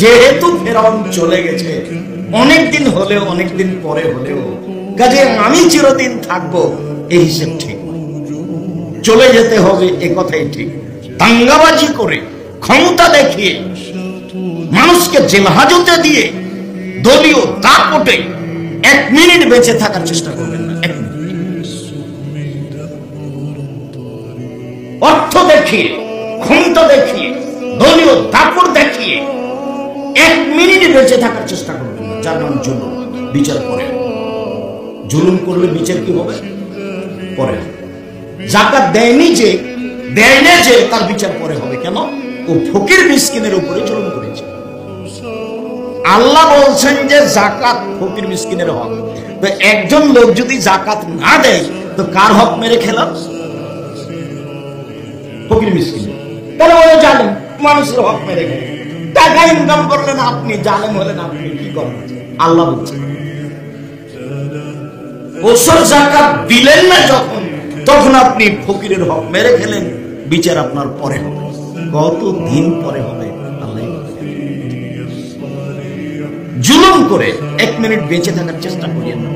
যেহেতু ফেরাউন চলে গেছে, অনেকদিন হলেও, অনেকদিন পরে হলেও, কাজে আমি চিরদিন থাকবো, এই হিসেব ঠিক। চলে যেতে হবে, এ কথাই ঠিক। দাঙ্গাবাজি করে, ক্ষমতা দেখিয়ে, মানুষকে জেল হাজতে দিয়ে, দলীয় দাপটে 1 মিনিট বেঁচে থাকার চেষ্টা করবেন না। 1 মিনিট অর্থ দেখিয়ে, ক্ষমতা দেখিয়ে, দলীয় দাপট দেখিয়ে 1 মিনিট বেঁচে থাকার চেষ্টা করবেন না। যার নাম জুলুম। বিচার পরে, জুলুম করলে বিচার কি হবে? পরে। যাকাত দেয়নি যে, দেয় না যে, তার বিচার পরে হবে। কেন? ও ফকির মিসকিনের উপরে জুলুম করেছে। আল্লাহ বলছেন যে যাকাত ফকির মিসকিনের হক। তো একজন লোক যদি যাকাত না দেয়, তো কার হক মেরে খেলাম? ফকির মিসকিন। তাহলে ওই জালেম, মানুষের হক মেরে খেলেন, টাকা ইনকাম করলেন আপনি, জালেম হলেন আপনি, কি করবেন? আল্লাহ বলছেন ওসর যাকাত দিলেন না যখন, তখন আপনি ফকিরের হক মেরে খেলেন, বিচার আপনার পরে হবে। কত দিন পরে হবে আল্লাহ। জুলুম করে 1 মিনিট বেঁচে থাকার চেষ্টা করিয়েন না।